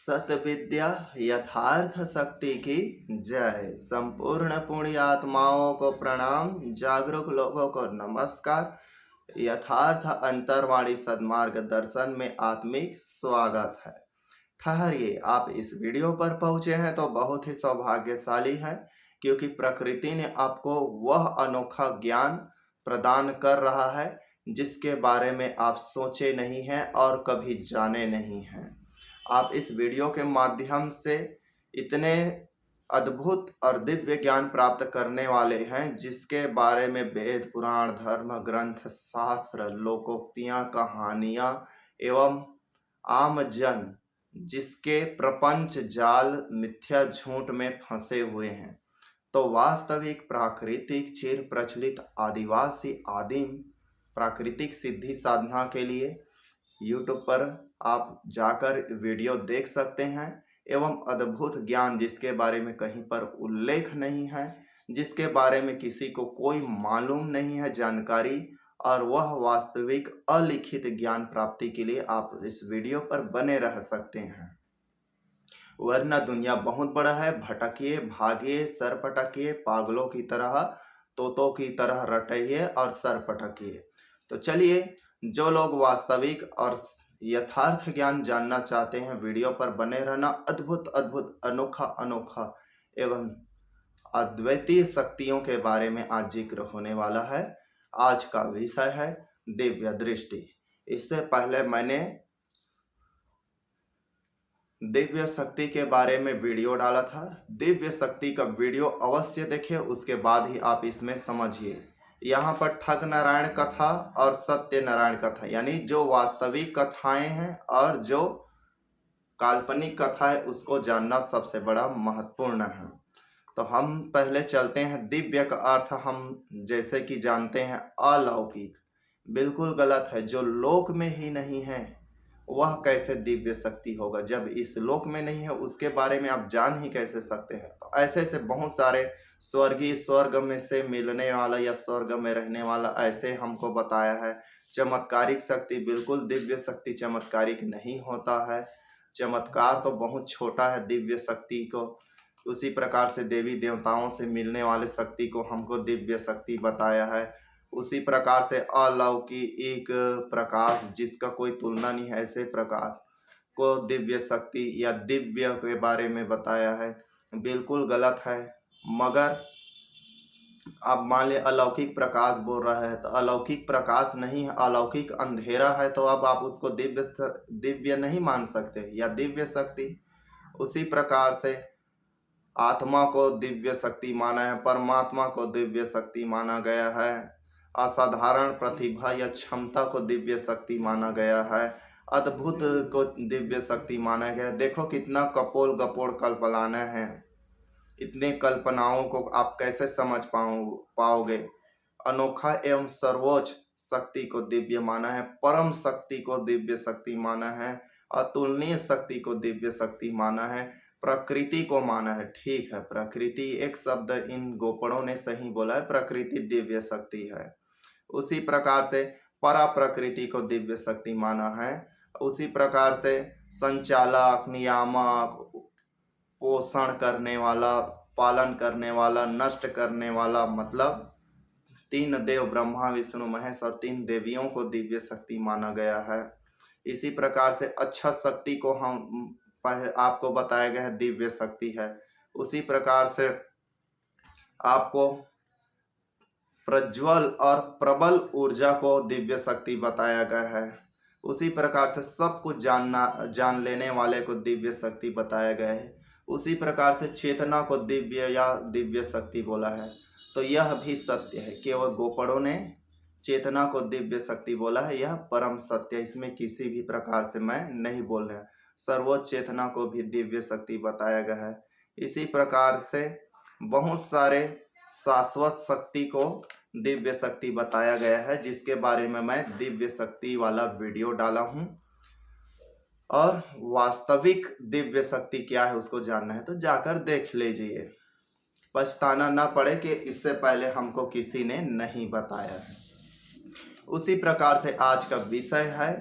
सतविद्या यथार्थ शक्ति की जय। संपूर्ण पुण्य आत्माओं को प्रणाम, जागरूक लोगों को नमस्कार। यथार्थ अंतर्वाणी सद्मार्ग दर्शन में आत्मिक स्वागत है। ठहरिए, आप इस वीडियो पर पहुंचे हैं तो बहुत ही सौभाग्यशाली हैं, क्योंकि प्रकृति ने आपको वह अनोखा ज्ञान प्रदान कर रहा है जिसके बारे में आप सोचे नहीं हैं और कभी जाने नहीं हैं। आप इस वीडियो के माध्यम से इतने अद्भुत और दिव्य ज्ञान प्राप्त करने वाले हैं जिसके बारे में वेद पुराण धर्म ग्रंथ शास्त्र लोकोक्तियाँ कहानियाँ एवं आम जन जिसके प्रपंच जाल मिथ्या झूठ में फंसे हुए हैं। तो वास्तविक प्राकृतिक चिर प्रचलित आदिवासी आदिम प्राकृतिक सिद्धि साधना के लिए YouTube पर आप जाकर वीडियो देख सकते हैं एवं अद्भुत ज्ञान जिसके बारे में कहीं पर उल्लेख नहीं है, जिसके बारे में किसी को कोई मालूम नहीं है जानकारी, और वह वास्तविक अलिखित ज्ञान प्राप्ति के लिए आप इस वीडियो पर बने रह सकते हैं। वरना दुनिया बहुत बड़ा है, भटकिए भागिए सर पटकिए, पागलों की तरह तोतों की तरह रटिए और सर पटकिए। तो चलिए, जो लोग वास्तविक और यथार्थ ज्ञान जानना चाहते हैं वीडियो पर बने रहना। अद्भुत अद्भुत अनोखा अनोखा एवं अद्वितीय शक्तियों के बारे में आज जिक्र होने वाला है। आज का विषय है दिव्य दृष्टि। इससे पहले मैंने दिव्य शक्ति के बारे में वीडियो डाला था। दिव्य शक्ति का वीडियो अवश्य देखिए, उसके बाद ही आप इसमें समझिए। यहाँ पर ठग नारायण कथा और सत्य नारायण कथा, यानी जो वास्तविक कथाएं हैं और जो काल्पनिक कथा है उसको जानना सबसे बड़ा महत्वपूर्ण है। तो हम पहले चलते हैं। दिव्य का अर्थ हम जैसे कि जानते हैं अलौकिक, बिल्कुल गलत है। जो लोक में ही नहीं है वह कैसे दिव्य शक्ति होगा? जब इस लोक में नहीं है उसके बारे में आप जान ही कैसे सकते हैं? तो ऐसे से बहुत सारे स्वर्गीय स्वर्ग में से मिलने वाला या स्वर्ग में रहने वाला ऐसे हमको बताया है। चमत्कारिक शक्ति, बिल्कुल दिव्य शक्ति चमत्कारिक नहीं होता है। चमत्कार तो बहुत छोटा है दिव्य शक्ति को। उसी प्रकार से देवी देवताओं से मिलने वाले शक्ति को हमको दिव्य शक्ति बताया है। उसी प्रकार से अलौकिक एक प्रकाश जिसका कोई तुलना नहीं है, ऐसे प्रकाश को दिव्य शक्ति या दिव्य के बारे में बताया है। बिल्कुल गलत है। मगर आप मान ले अलौकिक प्रकाश बोल रहा है तो अलौकिक प्रकाश नहीं है, अलौकिक अंधेरा है, तो अब आप उसको दिव्य नहीं मान सकते या दिव्य शक्ति। उसी प्रकार से आत्मा को दिव्य शक्ति माना है, परमात्मा को दिव्य शक्ति माना गया है, असाधारण प्रतिभा या क्षमता को दिव्य शक्ति माना गया है, अद्भुत को दिव्य शक्ति माना गया है। देखो कितना कपोल गपोड़ कल्पना है। इतने कल्पनाओं को आप कैसे समझ पाओगे? अनोखा एवं सर्वोच्च शक्ति को दिव्य माना है, परम शक्ति को दिव्य शक्ति माना है, अतुलनीय शक्ति को दिव्य शक्ति माना है, प्रकृति को माना है। ठीक है, प्रकृति एक शब्द इन गोपड़ों ने सही बोला है, प्रकृति दिव्य शक्ति है। उसी प्रकार से परा प्रकृति को दिव्य शक्ति माना है। उसी प्रकार से संचालक, नियामक, पोषण करने वाला, पालन करने वाला, नष्ट करने वाला, मतलब तीन देव ब्रह्मा विष्णु महेश और तीन देवियों को दिव्य शक्ति माना गया है। इसी प्रकार से अच्छा शक्ति को हम आपको बताया गया है दिव्य शक्ति है। उसी प्रकार से आपको प्रज्वल और प्रबल ऊर्जा को दिव्य शक्ति बताया गया है। उसी प्रकार से सब कुछ जान लेने वाले को दिव्य शक्ति बताया गया है। उसी प्रकार से चेतना को दिव्य या दिव्य शक्ति बोला है। तो यह भी सत्य है, केवल गोपड़ों ने चेतना को दिव्य शक्ति बोला है, यह परम सत्य है। इसमें किसी भी प्रकार से मैं नहीं बोल रहा। सर्वोच्च चेतना को भी दिव्य शक्ति बताया गया है। इसी प्रकार से बहुत सारे शाश्वत शक्ति को दिव्य शक्ति बताया गया है, जिसके बारे में मैं दिव्य शक्ति वाला वीडियो डाला हूं। और वास्तविक दिव्य शक्ति क्या है उसको जानना है तो जाकर देख लीजिए, पछताना ना पड़े कि इससे पहले हमको किसी ने नहीं बताया है। उसी प्रकार से आज का विषय है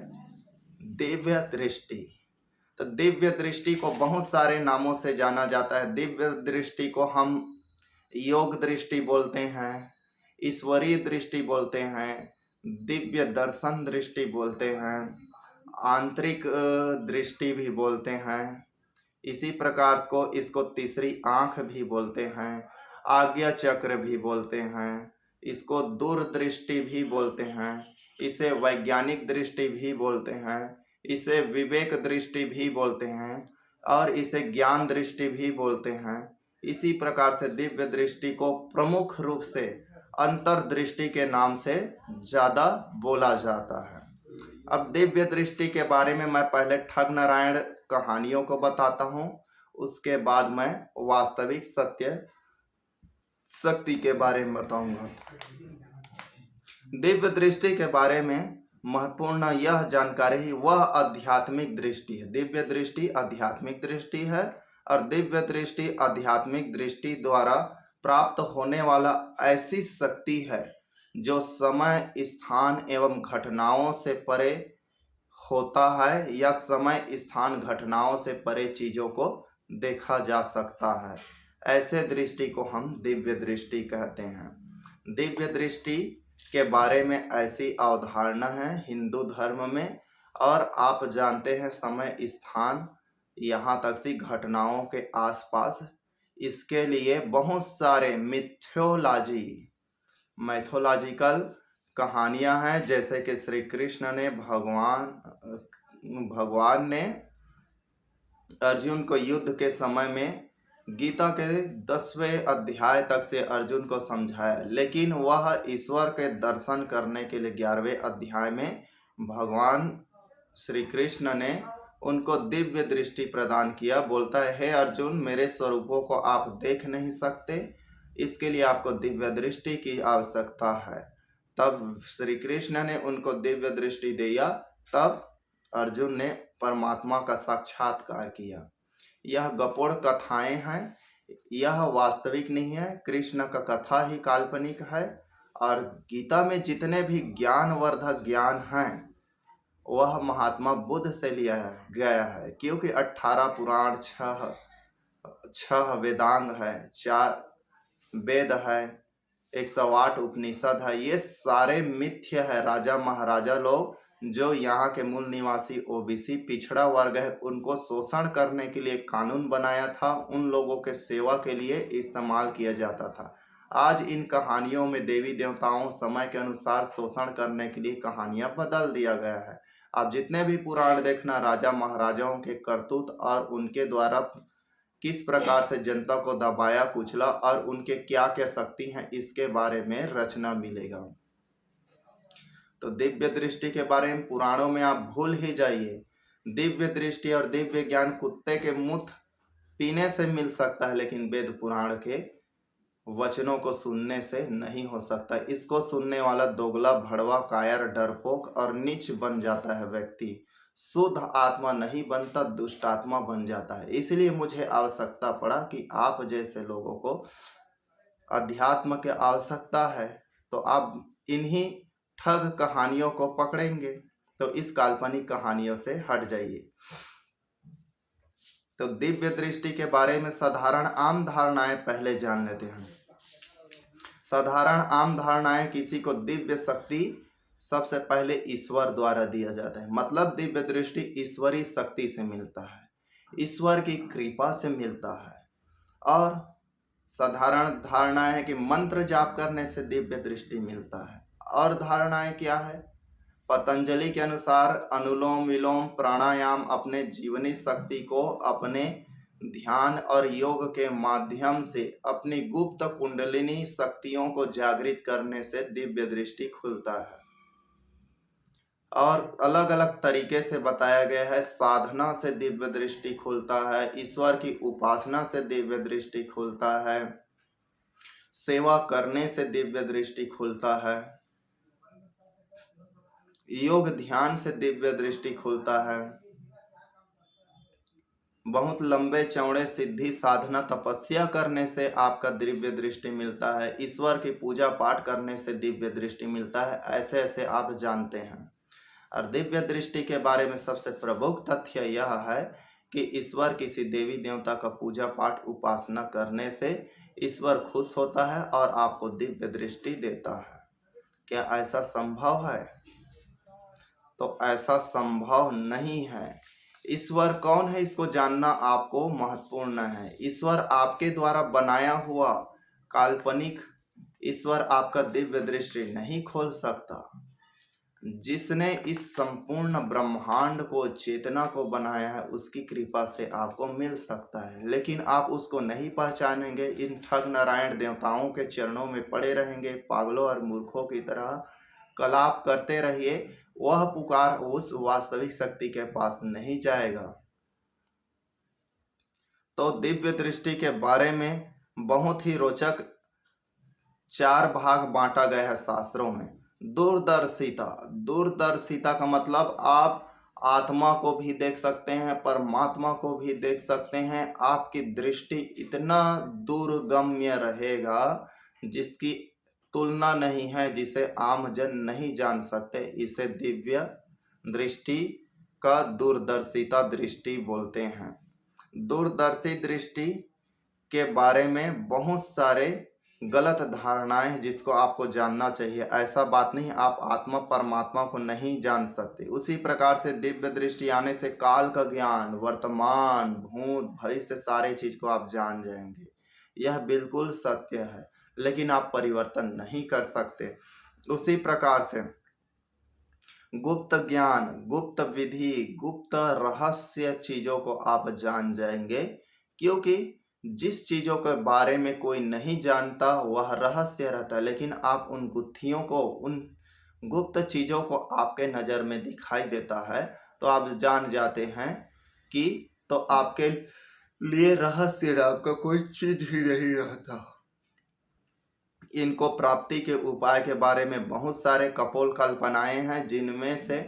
दिव्य दृष्टि। तो दिव्य दृष्टि को बहुत सारे नामों से जाना जाता है। दिव्य दृष्टि को हम योग दृष्टि बोलते हैं, ईश्वरीय दृष्टि बोलते हैं, दिव्य दर्शन दृष्टि बोलते हैं, आंतरिक दृष्टि भी बोलते हैं। इसी प्रकार को इसको तीसरी आंख भी बोलते हैं, आज्ञा चक्र भी बोलते हैं, इसको दूरदृष्टि भी बोलते हैं, इसे वैज्ञानिक दृष्टि भी बोलते हैं, इसे विवेक दृष्टि भी बोलते हैं और इसे ज्ञान दृष्टि भी बोलते हैं। इसी प्रकार से दिव्य दृष्टि को प्रमुख रूप से अंतर्दृष्टि के नाम से ज़्यादा बोला जाता है। अब दिव्य दृष्टि के बारे में मैं पहले ठग नारायण कहानियों को बताता हूँ, उसके बाद मैं वास्तविक सत्य शक्ति के बारे में बताऊंगा। दिव्य दृष्टि के बारे में महत्वपूर्ण यह जानकारी वह आध्यात्मिक दृष्टि है। दिव्य दृष्टि आध्यात्मिक दृष्टि है और दिव्य दृष्टि आध्यात्मिक दृष्टि द्वारा प्राप्त होने वाला ऐसी शक्ति है जो समय, स्थान एवं घटनाओं से परे होता है या समय, स्थान, घटनाओं से परे चीजों को देखा जा सकता है। ऐसे दृष्टि को हम दिव्य दृष्टि कहते हैं। दिव्य दृष्टि के बारे में ऐसी अवधारणा है हिंदू धर्म में, और आप जानते हैं समय, स्थान, यहाँ तक कि घटनाओं के आसपास इसके लिए बहुत सारे मैथोलॉजिकल कहानियां हैं। जैसे कि श्री कृष्ण ने भगवान ने अर्जुन को युद्ध के समय में गीता के 10वें अध्याय तक से अर्जुन को समझाया, लेकिन वह ईश्वर के दर्शन करने के लिए 11वें अध्याय में भगवान श्री कृष्ण ने उनको दिव्य दृष्टि प्रदान किया। बोलता है, हे अर्जुन, मेरे स्वरूपों को आप देख नहीं सकते, इसके लिए आपको दिव्य दृष्टि की आवश्यकता है। तब श्री कृष्ण ने उनको दिव्य दृष्टि दिया, तब अर्जुन ने परमात्मा का साक्षात्कार किया। यह गपोड़ कथाएं हैं, यह वास्तविक नहीं है। कृष्ण का कथा ही काल्पनिक है और गीता में जितने भी ज्ञानवर्धक ज्ञान हैं वह महात्मा बुद्ध से लिया गया है, क्योंकि 18 पुराण, 6 वेदांग है, 4 वेद है, 108 उपनिषद है। ये सारे मिथ्य है। राजा महाराजा लोग जो यहाँ के मूल निवासी ओबीसी पिछड़ा वर्ग है, उनको शोषण करने के लिए कानून बनाया था, उन लोगों के सेवा के लिए इस्तेमाल किया जाता था। आज इन कहानियों में देवी देवताओं समय के अनुसार शोषण करने के लिए कहानियां बदल दिया गया है। आप जितने भी पुराण देखना, राजा महाराजाओं के करतूत और उनके द्वारा किस प्रकार से जनता को दबाया कुचला और उनके क्या क्या शक्ति हैं, इसके बारे में रचना मिलेगा। तो दिव्य दृष्टि के बारे में पुराणों में आप भूल ही जाइए। दिव्य दृष्टि और दिव्य ज्ञान कुत्ते के मूत्र पीने से मिल सकता है, लेकिन वेद पुराण के वचनों को सुनने से नहीं हो सकता। इसको सुनने वाला दोगला, भड़वा, कायर, डरपोक और नीच बन जाता है व्यक्ति। शुद्ध आत्मा नहीं बनता, दुष्ट आत्मा बन जाता है। इसलिए मुझे आवश्यकता पड़ा कि आप जैसे लोगों को अध्यात्म की आवश्यकता है, तो आप इन्हीं ठग कहानियों को पकड़ेंगे, तो इस काल्पनिक कहानियों से हट जाइए। तो दिव्य दृष्टि के बारे में साधारण आम धारणाएं पहले जान लेते हैं। साधारण आम धारणाएं, किसी को दिव्य शक्ति सबसे पहले ईश्वर द्वारा दिया जाता है। मतलब दिव्य दृष्टि ईश्वरीय शक्ति से मिलता है, ईश्वर की कृपा से मिलता है। और साधारण धारणाएं है कि मंत्र जाप करने से दिव्य दृष्टि मिलता है। और धारणाएं क्या है? पतंजलि के अनुसार अनुलोम विलोम प्राणायाम अपने जीवनी शक्ति को अपने ध्यान और योग के माध्यम से अपनी गुप्त कुंडलिनी शक्तियों को जागृत करने से दिव्य दृष्टि खुलता है। और अलग अलग तरीके से बताया गया है। साधना से दिव्य दृष्टि खुलता है, ईश्वर की उपासना से दिव्य दृष्टि खुलता है, सेवा करने से दिव्य दृष्टि खुलता है, योग ध्यान से दिव्य दृष्टि खुलता है, बहुत लंबे चौड़े सिद्धि साधना तपस्या करने से आपका दिव्य दृष्टि मिलता है, ईश्वर की पूजा पाठ करने से दिव्य दृष्टि मिलता है। ऐसे ऐसे आप जानते हैं। और दिव्य दृष्टि के बारे में सबसे प्रमुख तथ्य यह है कि ईश्वर किसी देवी देवता का पूजा पाठ उपासना करने से ईश्वर खुश होता है और आपको दिव्य दृष्टि देता है। क्या ऐसा संभव है? तो ऐसा संभव नहीं है। ईश्वर कौन है इसको जानना आपको महत्वपूर्ण है। ईश्वर आपके द्वारा बनाया हुआ काल्पनिक ईश्वर आपका दिव्य दृष्टि नहीं खोल सकता। जिसने इस संपूर्ण ब्रह्मांड को चेतना को बनाया है उसकी कृपा से आपको मिल सकता है, लेकिन आप उसको नहीं पहचानेंगे। इन ठग नारायण देवताओं के चरणों में पड़े रहेंगे, पागलों और मूर्खों की तरह कलाप करते रहिए। वह पुकार उस वास्तविक शक्ति के पास नहीं जाएगा। तो दिव्य दृष्टि के बारे में बहुत ही रोचक 4 भाग बांटा गया है शास्त्रों में। दूरदर्शिता, दूरदर्शिता का मतलब आप आत्मा को भी देख सकते हैं, परमात्मा को भी देख सकते हैं। आपकी दृष्टि इतना दूरगम्य रहेगा जिसकी तुलना नहीं है, जिसे आम जन नहीं जान सकते। इसे दिव्य दृष्टि का दूरदर्शिता दृष्टि बोलते हैं। दूरदर्शी दृष्टि के बारे में बहुत सारे गलत धारणाएं हैं जिसको आपको जानना चाहिए। ऐसा बात नहीं आप आत्मा परमात्मा को नहीं जान सकते। उसी प्रकार से दिव्य दृष्टि आने से काल का ज्ञान, वर्तमान, भूत, भविष्य सारे चीज को आप जान जाएंगे। यह बिल्कुल सत्य है, लेकिन आप परिवर्तन नहीं कर सकते। उसी प्रकार से गुप्त ज्ञान, गुप्त विधि, गुप्त रहस्य चीजों को आप जान जाएंगे, क्योंकि जिस चीजों के बारे में कोई नहीं जानता वह रहस्य रहता है, लेकिन आप उन गुत्थियों को, उन गुप्त चीजों को आपके नजर में दिखाई देता है तो आप जान जाते हैं कि तो आपके लिए रहस्य नाम का कोई चीज ही नहीं रहता। इनको प्राप्ति के उपाय के बारे में बहुत सारे कपोल कल्पनाएं हैं, जिनमें से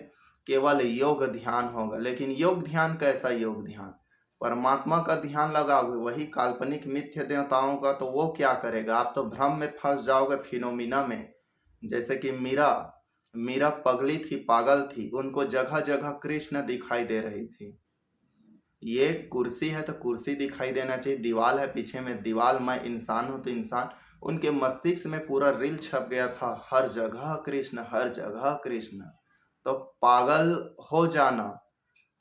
केवल योग ध्यान होगा। लेकिन योग ध्यान कैसा योग ध्यान? परमात्मा का ध्यान लगाओगे, वही काल्पनिक मिथ्य देवताओं का तो वो क्या करेगा? आप तो भ्रम में फंस जाओगे, फिनोमिना में। जैसे कि मीरा पगली थी, पागल थी, उनको जगह जगह कृष्ण दिखाई दे रही थी। ये कुर्सी है तो कुर्सी दिखाई देना चाहिए, दीवाल है पीछे में दीवाल, मैं इंसान हूं तो इंसान। उनके मस्तिष्क में पूरा रील छप गया था, हर जगह कृष्ण, हर जगह कृष्ण। तो पागल हो जाना,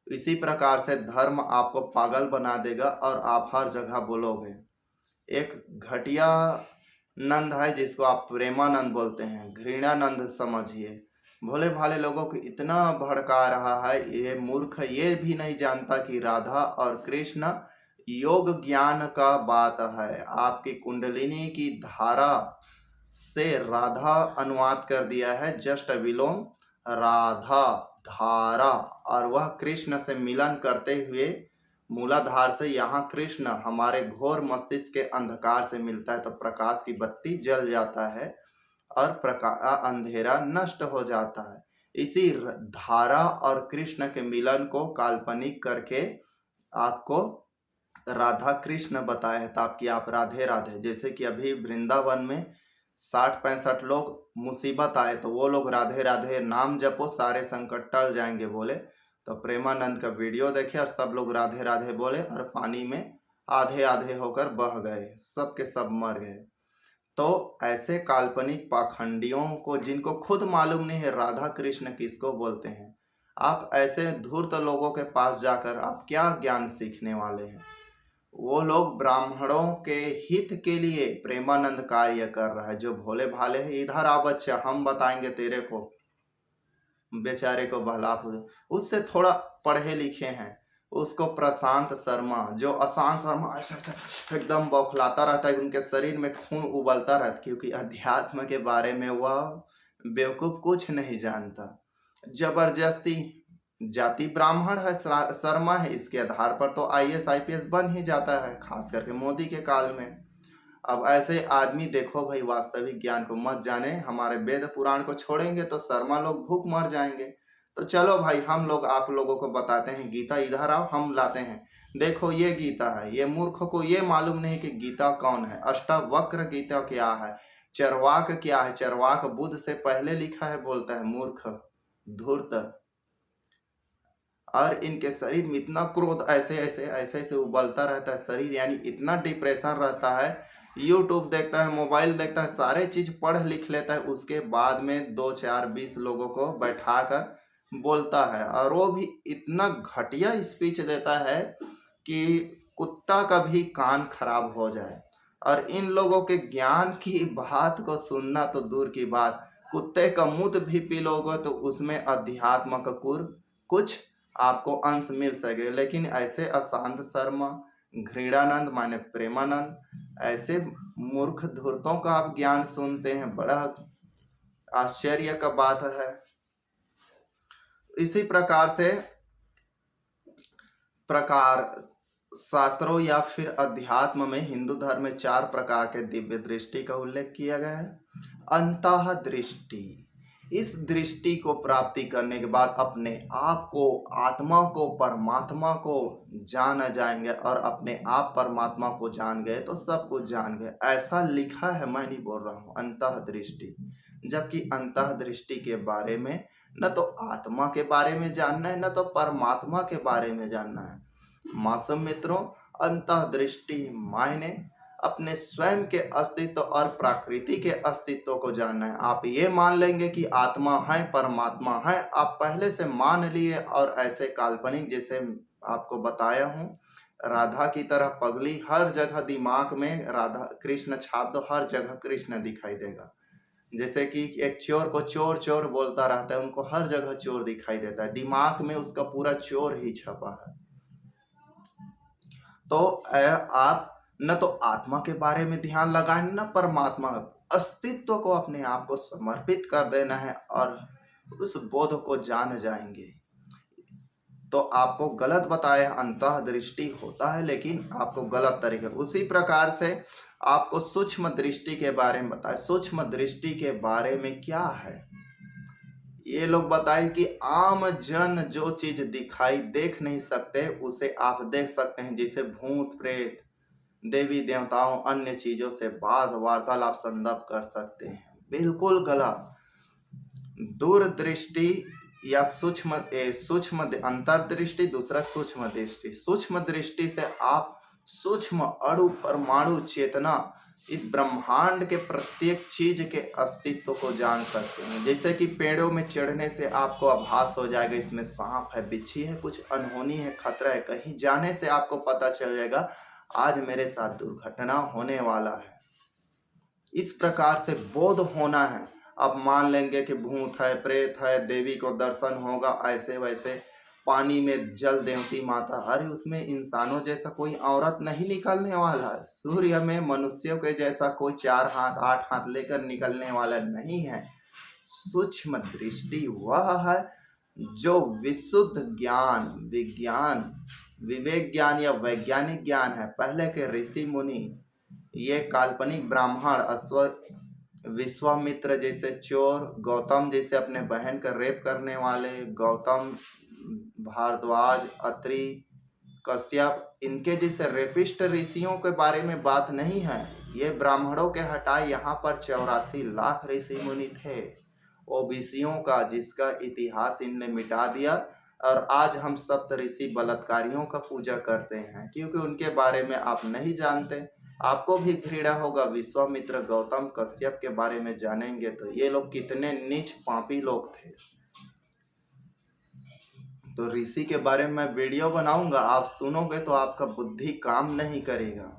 इसी प्रकार से धर्म आपको पागल बना देगा और आप हर जगह बोलोगे। एक घटिया नंद है जिसको आप प्रेमानंद बोलते हैं, घृणानंद समझिए। भोले भाले लोगों को इतना भड़का रहा है, ये मूर्ख ये भी नहीं जानता कि राधा और कृष्ण योग ज्ञान का बात है। आपकी कुंडलिनी की धारा से राधा अनुवाद कर दिया है, जस्ट विलोम राधा धारा, और वह कृष्ण से मिलन करते हुए मूलाधार से यहाँ कृष्ण हमारे घोर मस्तिष्क के अंधकार से मिलता है तो प्रकाश की बत्ती जल जाता है और अंधेरा नष्ट हो जाता है। इसी धारा और कृष्ण के मिलन को काल्पनिक करके आपको राधा कृष्ण बताया है ताकि आप राधे राधे। जैसे कि अभी वृंदावन में 60-65 लोग मुसीबत आए तो वो लोग राधे राधे नाम जपो सारे संकट टल जाएंगे बोले, तो प्रेमानंद का वीडियो देखे और सब लोग राधे राधे बोले और पानी में आधे आधे होकर बह गए, सब के सब मर गए। तो ऐसे काल्पनिक पाखंडियों को, जिनको खुद मालूम नहीं है राधा कृष्ण किसको बोलते हैं, आप ऐसे धूर्त लोगों के पास जाकर आप क्या ज्ञान सीखने वाले हैं? वो लोग ब्राह्मणों के हित के लिए प्रेमानंद कार्य कर रहा है। जो भोले भाले है, इधर आ बच्चा हम बताएंगे तेरे को, बेचारे को बहला, उससे थोड़ा पढ़े लिखे हैं, उसको प्रशांत शर्मा, जो अशांत शर्मा ऐसा एकदम बौखलाता रहता है, उनके शरीर में खून उबलता रहता, क्योंकि अध्यात्म के बारे में वह बेवकूफ कुछ नहीं जानता। जबरदस्ती जाति ब्राह्मण है, शर्मा है, इसके आधार पर तो IAS IPS बन ही जाता है, खास करके मोदी के काल में। अब ऐसे आदमी देखो भाई, वास्तविक ज्ञान को मत जाने, हमारे वेद पुराण को छोड़ेंगे तो शर्मा लोग भूख मर जाएंगे। तो चलो भाई, हम लोग आप लोगों को बताते हैं गीता, इधर आओ हम लाते हैं। देखो ये गीता है, ये मूर्ख को ये मालूम नहीं कि गीता कौन है, अष्टावक्र गीता क्या है, चरवाक क्या है, चरवाक बुद्ध से पहले लिखा है बोलता है, मूर्ख धूर्त। और इनके शरीर में इतना क्रोध ऐसे ऐसे ऐसे ऐसे उबलता रहता है शरीर, यानी इतना डिप्रेशन रहता है। यूट्यूब देखता है, मोबाइल देखता है, सारे चीज पढ़ लिख लेता है, उसके बाद में 2 4 20 लोगों को बैठा कर बोलता है, और वो भी इतना घटिया स्पीच देता है कि कुत्ता का भी कान खराब हो जाए। और इन लोगों के ज्ञान की बात को सुनना तो दूर की बात, कुत्ते का मूत्र भी पी लोगे तो उसमें अध्यात्म का कुछ आपको अंश मिल सके। लेकिन ऐसे अशांत शर्मा, घृणानंद माने प्रेमानंद, ऐसे मूर्ख धूर्तों का आप ज्ञान सुनते हैं, बड़ा आश्चर्य का बात है। इसी प्रकार शास्त्रों या फिर अध्यात्म में हिंदू धर्म में 4 प्रकार के दिव्य दृष्टि का उल्लेख किया गया है। अंतः दृष्टि, इस दृष्टि को प्राप्ति करने के बाद अपने आप को, आत्मा को, परमात्मा को जान जाएंगे, और अपने आप परमात्मा को जान गए तो सब कुछ जान गए, ऐसा लिखा है, मैं नहीं बोल रहा हूँ। अंतः दृष्टि, जबकि अंतः दृष्टि के बारे में न तो आत्मा के बारे में जानना है, न तो परमात्मा के बारे में जानना है। मासूम मित्रों, अंतः दृष्टि मायने अपने स्वयं के अस्तित्व और प्रकृति के अस्तित्व को जानना है। आप ये मान लेंगे कि आत्मा है, परमात्मा है, आप पहले से मान लिए, और ऐसे काल्पनिक, जैसे आपको बताया हूँ, राधा की तरह पगली, हर जगह दिमाग में राधा कृष्ण छाप दो, हर जगह कृष्ण दिखाई देगा। जैसे कि एक चोर को चोर चोर बोलता रहता है, उनको हर जगह चोर दिखाई देता है, दिमाग में उसका पूरा चोर ही छपा है। तो आप न तो आत्मा के बारे में ध्यान लगाएं, न परमात्मा, अस्तित्व को अपने आप को समर्पित कर देना है, और उस बोध को जान जाएंगे। तो आपको गलत बताया, अंतः दृष्टि होता है, लेकिन आपको गलत तरीके। उसी प्रकार से आपको सूक्ष्म दृष्टि के बारे में बताए। सूक्ष्म दृष्टि के बारे में क्या है, ये लोग बताए कि आम जन जो चीज दिखाई देख नहीं सकते उसे आप देख सकते हैं, जैसे भूत प्रेत, देवी देवताओं, अन्य चीजों से बात वार्तालाप संदर्भ कर सकते हैं। बिल्कुल गलत। दूरदृष्टि या सूक्ष्म अंतर्दृष्टि, दूसरा सूक्ष्म दृष्टि। सूक्ष्म दृष्टि से आप सूक्ष्म अणु परमाणु चेतना, इस ब्रह्मांड के प्रत्येक चीज के अस्तित्व को जान सकते हैं। जैसे कि पेड़ों में चढ़ने से आपको आभास हो जाएगा इसमें सांप है, बिच्छी है, कुछ अनहोनी है, खतरा है। कहीं जाने से आपको पता चल जाएगा आज मेरे साथ दुर्घटना होने वाला है। इस प्रकार से बोध होना है। अब मान लेंगे कि भूत है, प्रेत है, देवी को दर्शन होगा, ऐसे वैसे। पानी में जल देवती माता, अरे उसमें इंसानों जैसा कोई औरत नहीं निकलने वाला है। सूर्य में मनुष्यों के जैसा कोई 4 हाथ 8 हाथ लेकर निकलने वाला नहीं है। सूक्ष्म दृष्टि वह है जो विशुद्ध ज्ञान, विज्ञान, विवेक ज्ञान या वैज्ञानिक ज्ञान है। पहले के ऋषि मुनि, ये काल्पनिक ब्राह्मण, विश्वामित्र जैसे चोर, गौतम जैसे अपने बहन का रेप करने वाले, गौतम, भारद्वाज, अत्रि, कश्यप, इनके जैसे रेपिस्ट ऋषियों के बारे में बात नहीं है। ये ब्राह्मणों के हटाए यहाँ पर 84 लाख ऋषि मुनि थे, ओबीसियों का, जिसका इतिहास इनने मिटा दिया। और आज हम सप्तऋषि बलात्कारियों का पूजा करते हैं, क्योंकि उनके बारे में आप नहीं जानते। आपको भी घृणा होगा। विश्वामित्र, गौतम, कश्यप के बारे में जानेंगे तो ये लोग कितने नीच पापी लोग थे। तो ऋषि के बारे में मैं वीडियो बनाऊंगा, आप सुनोगे तो आपका बुद्धि काम नहीं करेगा।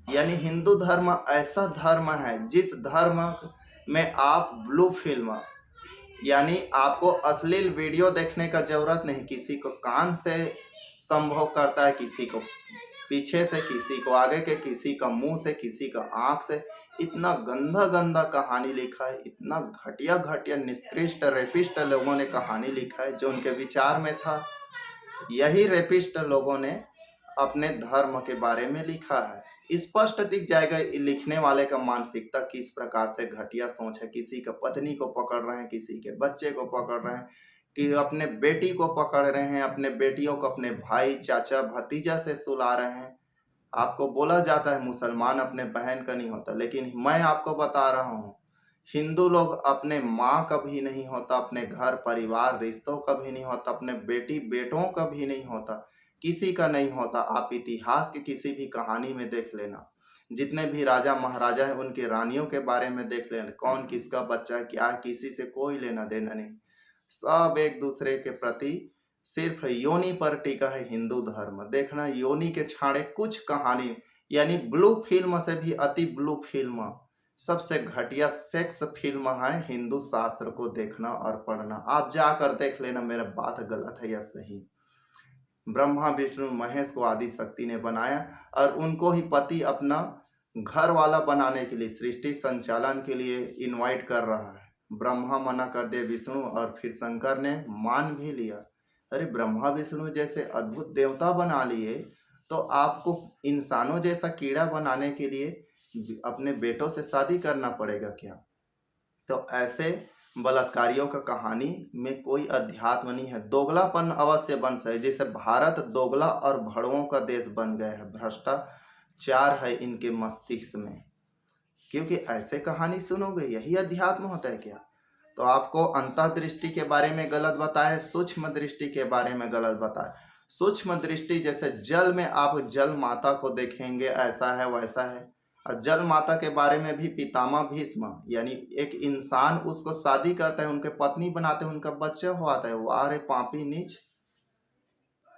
यानी हिंदू धर्म ऐसा धर्म है जिस धर्म में आप ब्लू फिल्म, यानी आपको अश्लील वीडियो देखने का जरूरत नहीं। किसी को कान से संभोग करता है, किसी को पीछे से, किसी को आगे के, किसी का मुंह से, किसी का आंख से। इतना गंदा गंदा कहानी लिखा है, इतना घटिया घटिया निकृष्ट रेपिस्ट लोगों ने कहानी लिखा है। जो उनके विचार में था, यही रेपिस्ट लोगों ने अपने धर्म के बारे में लिखा है। स्पष्ट दिख जाएगा लिखने वाले का मानसिकता किस प्रकार से घटिया सोच है। किसी का पत्नी को पकड़ रहे हैं, किसी के बच्चे को पकड़ रहे हैं, कि अपने बेटी को पकड़ रहे हैं, अपने बेटियों को अपने भाई, चाचा, भतीजा से सुला रहे हैं। आपको बोला जाता है मुसलमान अपने बहन का नहीं होता, लेकिन मैं आपको बता रहा हूँ हिंदू लोग अपने माँ का भी नहीं होता, अपने घर परिवार रिश्तों का भी नहीं होता, अपने बेटी बेटों का भी नहीं होता, किसी का नहीं होता। आप इतिहास की किसी भी कहानी में देख लेना, जितने भी राजा महाराजा हैं उनकी रानियों के बारे में देख लेना, कौन किसका बच्चा क्या है, किसी से कोई लेना देना नहीं। सब एक दूसरे के प्रति सिर्फ योनि पर टिका है हिंदू धर्म। देखना योनि के छाड़े कुछ कहानी, यानी ब्लू फिल्म से भी अति ब्लू फिल्म, सबसे घटिया सेक्स फिल्म है हिंदू शास्त्र को देखना और पढ़ना। आप जाकर देख लेना मेरा बात गलत है या सही। ब्रह्मा विष्णु महेश को आदि शक्ति ने बनाया और उनको ही पति अपना घर वाला बनाने के लिए, सृष्टि संचालन के लिए इनवाइट कर रहा है। ब्रह्मा मना कर दे विष्णु, और फिर शंकर ने मान भी लिया। अरे ब्रह्मा विष्णु जैसे अद्भुत देवता बना लिए, तो आपको इंसानों जैसा कीड़ा बनाने के लिए अपने बेटों से शादी करना पड़ेगा क्या? तो ऐसे बलात्कारियों का कहानी में कोई अध्यात्म नहीं है। दोगलापन अवश्य बन सके, जैसे भारत दोगला और भड़ुओं का देश बन गया है, भ्रष्टाचार है इनके मस्तिष्क में। क्योंकि ऐसे कहानी सुनोगे, यही अध्यात्म होता है क्या? तो आपको अंतर्दृष्टि के बारे में गलत बताया, सूक्ष्म दृष्टि के बारे में गलत बताया। सूक्ष्म दृष्टि जैसे जल में आप जल माता को देखेंगे, ऐसा है वैसा है। और जल माता के बारे में भी पितामह भीष्म, यानी एक इंसान उसको शादी करता है, उनके पत्नी बनाते हैं, उनका बच्चा हुआता है, वाह रे पापी नीच।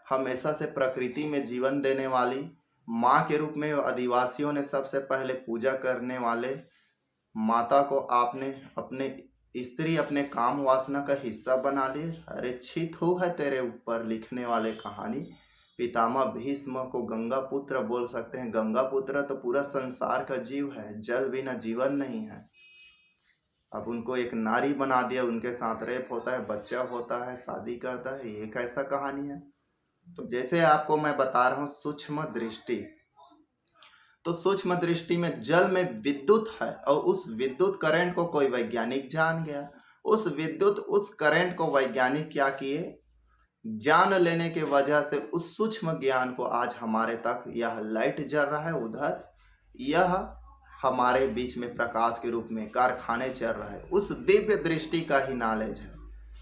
हमेशा से प्रकृति में जीवन देने वाली माँ के रूप में आदिवासियों ने सबसे पहले पूजा करने वाले माता को आपने अपने स्त्री, अपने काम वासना का हिस्सा बना लिए। अरे छित हो है तेरे ऊपर लिखने वाले कहानी। पितामह भीष्म को गंगा पुत्र बोल सकते हैं। गंगा पुत्र तो पूरा संसार का जीव है, जल बिना जीवन नहीं है। अब उनको एक नारी बना दिया, उनके साथ रेप होता है, बच्चा होता है, शादी करता है, ये कैसा कहानी है? तो जैसे आपको मैं बता रहा हूँ सूक्ष्म दृष्टि, तो सूक्ष्म दृष्टि में जल में विद्युत है, और उस विद्युत करंट को कोई वैज्ञानिक जान गया। उस करंट को वैज्ञानिक क्या किए, जान लेने के वजह से उस सूक्ष्म ज्ञान को आज हमारे तक, यह लाइट जल रहा है उधर, यह हमारे बीच में प्रकाश के रूप में कारखाने चल रहा है, उस दिव्य दृष्टि का ही नॉलेज है।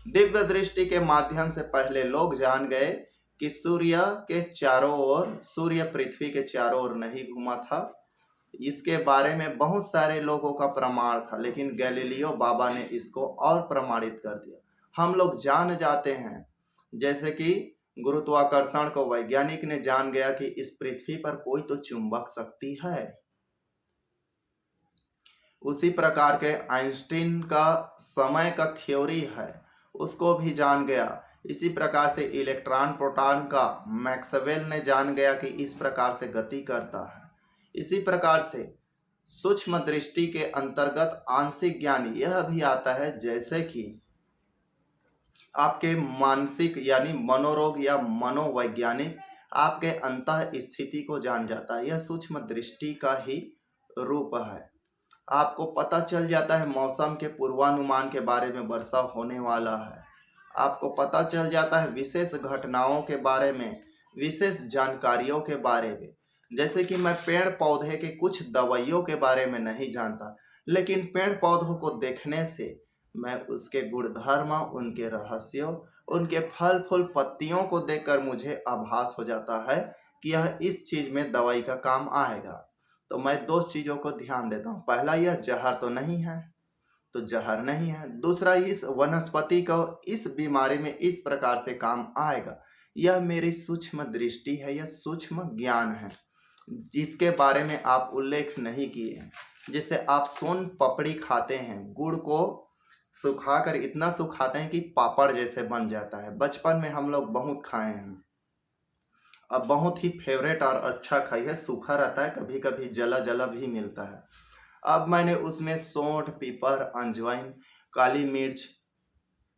दिव्य दृष्टि के माध्यम से पहले लोग जान गए कि सूर्य के चारों ओर, सूर्य पृथ्वी के चारों ओर नहीं घूमा था। इसके बारे में बहुत सारे लोगों का प्रमाण था, लेकिन गैलीलियो बाबा ने इसको और प्रमाणित कर दिया। हम लोग जान जाते हैं, जैसे कि गुरुत्वाकर्षण को वैज्ञानिक ने जान गया कि इस पृथ्वी पर कोई तो चुंबक शक्ति है। उसी प्रकार के आइंस्टीन का समय का थ्योरी है, उसको भी जान गया। इसी प्रकार से इलेक्ट्रॉन प्रोटॉन का मैक्सवेल ने जान गया कि इस प्रकार से गति करता है। इसी प्रकार से सूक्ष्म दृष्टि के अंतर्गत आंशिक ज्ञान यह भी आता है, जैसे कि आपके मानसिक यानी मनोरोग या मनोवैज्ञानिक आपके अंतः स्थिति को जान जाता है। यह सूक्ष्म दृष्टि का ही रूप है। आपको पता चल जाता है मौसम के पूर्वानुमान के बारे में, वर्षा होने वाला है। आपको पता चल जाता है विशेष घटनाओं के बारे में, विशेष जानकारियों के बारे में। जैसे कि मैं पेड़ पौधे के कुछ दवाइयों के बारे में नहीं जानता, लेकिन पेड़ पौधों को देखने से मैं उसके गुणधर्म, उनके रहस्यों, उनके फल फूल पत्तियों को देखकर मुझे आभास हो जाता है कि यह इस चीज में दवाई का काम आएगा। तो मैं दो चीजों को ध्यान देता हूँ। पहला, यह जहर तो नहीं है, तो जहर नहीं है। दूसरा, इस वनस्पति को इस बीमारी में इस प्रकार से काम आएगा। यह मेरी सूक्ष्म दृष्टि है, यह सूक्ष्म ज्ञान है, जिसके बारे में आप उल्लेख नहीं किए हैं। जैसे आप सोन पपड़ी खाते हैं, गुड़ को सुखाकर इतना सुखाते हैं कि पापड़ जैसे बन जाता है। बचपन में हम लोग बहुत खाए हैं, अब बहुत ही फेवरेट और अच्छा खाई है। सूखा रहता है, कभी कभी जला जला भी मिलता है। अब मैंने उसमें सौंठ, पीपर, अजवाइन, काली मिर्च,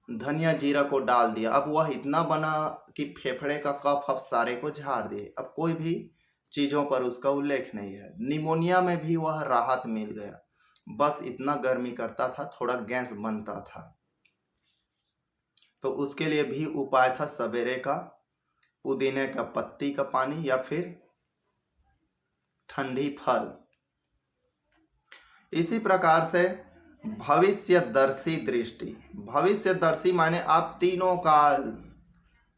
धनिया, जीरा को डाल दिया। अब वह इतना बना कि फेफड़े का कफ अब सारे को झाड़ दिए। अब कोई भी चीज़ों पर उसका उल्लेख नहीं है। निमोनिया में भी वह राहत मिल गया। बस इतना गर्मी करता था, थोड़ा गैस बनता था, तो उसके लिए भी उपाय था सवेरे का पुदीने का पत्ती का पानी या फिर ठंडी फल। इसी प्रकार से भविष्यदर्शी दृष्टि। भविष्यदर्शी माने आप तीनों काल,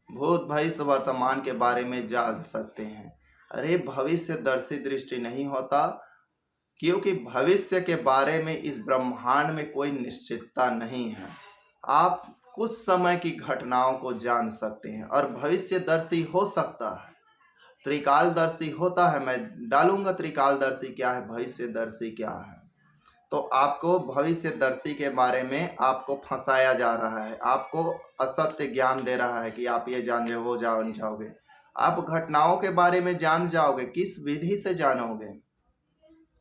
भूत भविष्य वर्तमान के बारे में जान सकते हैं। अरे भविष्यदर्शी दृष्टि नहीं होता, क्योंकि भविष्य के बारे में इस ब्रह्मांड में कोई निश्चितता नहीं है। आप कुछ समय की घटनाओं को जान सकते हैं और भविष्यदर्शी हो सकता है, त्रिकालदर्शी होता है। मैं डालूंगा त्रिकालदर्शी क्या है, भविष्यदर्शी क्या है। तो आपको भविष्यदर्शी के बारे में आपको फंसाया जा रहा है, आपको असत्य ज्ञान दे रहा है कि आप ये जान वो जान जाओगे। आप घटनाओं के बारे में जान जाओगे, किस विधि से जानोगे?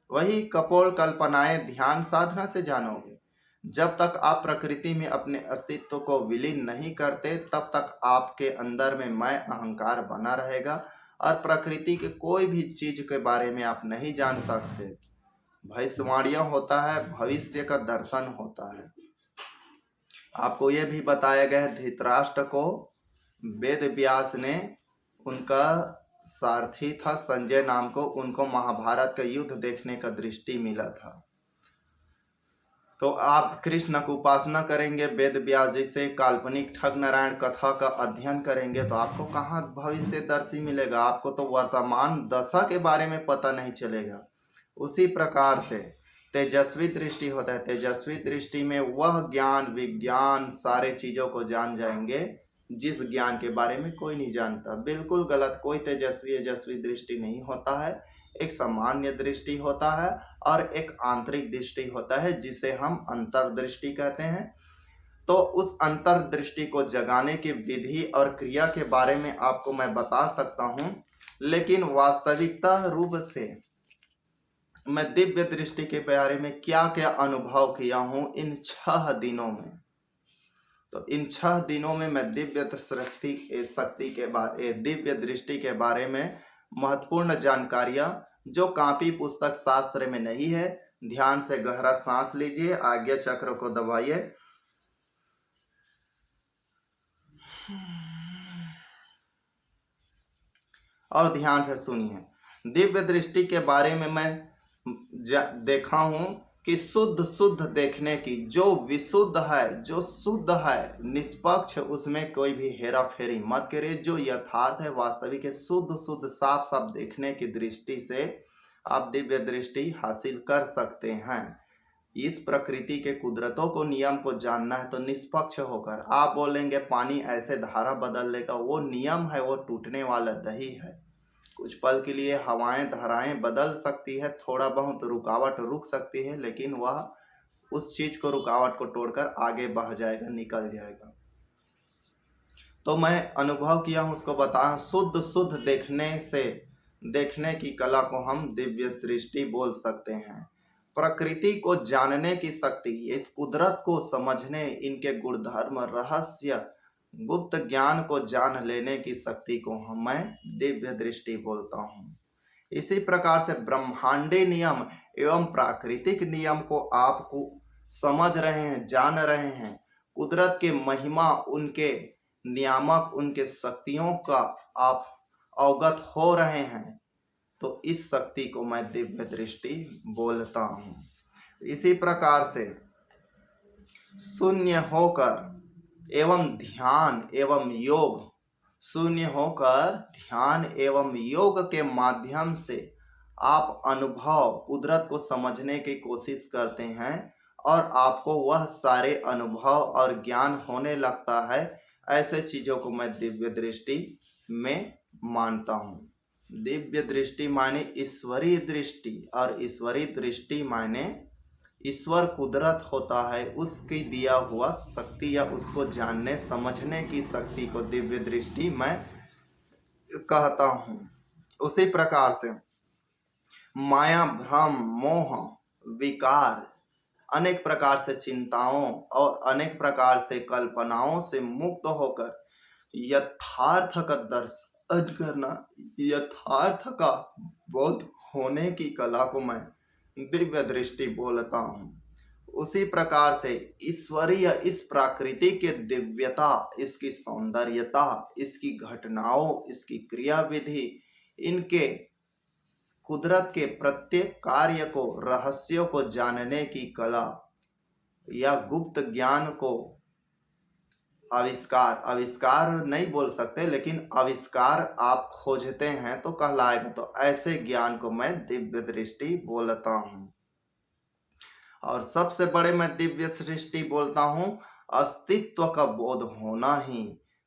वही कपोल कल्पनाएं ध्यान साधना से जानोगे। जब तक आप प्रकृति में अपने अस्तित्व को विलीन नहीं करते, तब तक आपके अंदर में मैं अहंकार बना रहेगा और प्रकृति के कोई भी चीज के बारे में आप नहीं जान सकते। भविष्यवाणियां होता है, भविष्य का दर्शन होता है। आपको यह भी बताया गया है, धृतराष्ट्र को वेद व्यास ने, उनका सारथी था संजय नाम को, उनको महाभारत का युद्ध देखने का दृष्टि मिला था। तो आप कृष्ण की उपासना करेंगे, वेद व्यास जैसे काल्पनिक ठग नारायण कथा का अध्ययन करेंगे, तो आपको कहाँ भविष्यदर्शी मिलेगा? आपको तो वर्तमान दशा के बारे में पता नहीं चलेगा। उसी प्रकार से तेजस्वी दृष्टि होता है। तेजस्वी दृष्टि में वह ज्ञान विज्ञान सारे चीज़ों को जान जाएंगे जिस ज्ञान के बारे में कोई नहीं जानता। बिल्कुल गलत, कोई तेजस्वी दृष्टि नहीं होता है। एक सामान्य दृष्टि होता है और एक आंतरिक दृष्टि होता है, जिसे हम अंतर्दृष्टि कहते हैं। तो उस अंतर्दृष्टि को जगाने की विधि और क्रिया के बारे में आपको मैं बता सकता हूँ, लेकिन वास्तविकता रूप से मैं दिव्य दृष्टि के बारे में क्या क्या अनुभव किया हूँ इन 6 दिनों में। तो इन 6 दिनों में मैं दिव्य शक्ति के बारे, दिव्य दृष्टि के बारे में महत्वपूर्ण जानकारियां, जो कॉपी पुस्तक शास्त्र में नहीं है। ध्यान से गहरा सांस लीजिए, आज्ञा चक्र को दबाइए और ध्यान से सुनिए। दिव्य दृष्टि के बारे में मैं देखा हूँ कि शुद्ध देखने की, जो विशुद्ध है, जो शुद्ध है, निष्पक्ष, उसमें कोई भी हेरा फेरी मत करे। जो यथार्थ है, वास्तविक है, शुद्ध साफ साफ देखने की दृष्टि से आप दिव्य दृष्टि हासिल कर सकते हैं। इस प्रकृति के कुदरतों को, नियम को जानना है तो निष्पक्ष होकर। आप बोलेंगे पानी ऐसे धारा बदल लेगा, वो नियम है, वो टूटने वाला दही है। कुछ पल के लिए हवाएं धाराएं बदल सकती है, थोड़ा बहुत रुकावट रुक सकती है, लेकिन वह उस चीज को, रुकावट को तोड़कर आगे बह जाएगा, निकल जाएगा। तो मैं अनुभव किया हूँ, उसको बता। शुद्ध देखने की कला को हम दिव्य दृष्टि बोल सकते हैं। प्रकृति को जानने की शक्ति, इस कुदरत को समझने, इनके गुणधर्म, रहस्य, गुप्त ज्ञान को जान लेने की शक्ति को मैं दिव्य दृष्टि बोलता हूँ। इसी प्रकार से ब्रह्मांडीय नियम एवं प्राकृतिक नियम को आपको समझ रहे हैं, जान रहे हैं, कुदरत के महिमा, उनके नियामक, उनके शक्तियों का आप अवगत हो रहे हैं, तो इस शक्ति को मैं दिव्य दृष्टि बोलता हूँ। इसी प्रकार से शून्य होकर एवं ध्यान एवं योग, शून्य होकर ध्यान एवं योग के माध्यम से आप अनुभव, कुदरत को समझने की कोशिश करते हैं और आपको वह सारे अनुभव और ज्ञान होने लगता है। ऐसे चीज़ों को मैं दिव्य दृष्टि में मानता हूँ। दिव्य दृष्टि माने ईश्वरीय दृष्टि, और ईश्वरीय दृष्टि माने ईश्वर कुदरत होता है, उसकी दिया हुआ शक्ति या उसको जानने समझने की शक्ति को दिव्य दृष्टि मैं कहता हूँ। उसी प्रकार से माया, भ्रम, मोह, विकार, अनेक प्रकार से चिंताओं और अनेक प्रकार से कल्पनाओं से मुक्त होकर यथार्थ का दर्शन करना, यथार्थ का बोध होने की कला को मैं दिव्य दृष्टि बोलता हूँ। उसी प्रकार से ईश्वरीय, इस प्रकृति के दिव्यता, इसकी सौंदर्यता, इसकी घटनाओं, इसकी क्रियाविधि, इनके कुदरत के प्रत्येक कार्य को, रहस्यों को जानने की कला या गुप्त ज्ञान को आविष्कार नहीं बोल सकते, लेकिन आविष्कार आप खोजते हैं तो कहलाएगा। तो ऐसे ज्ञान को मैं दिव्य दृष्टि बोलता हूँ। और सबसे बड़े मैं दिव्य दृष्टि बोलता हूँ, अस्तित्व का बोध होना ही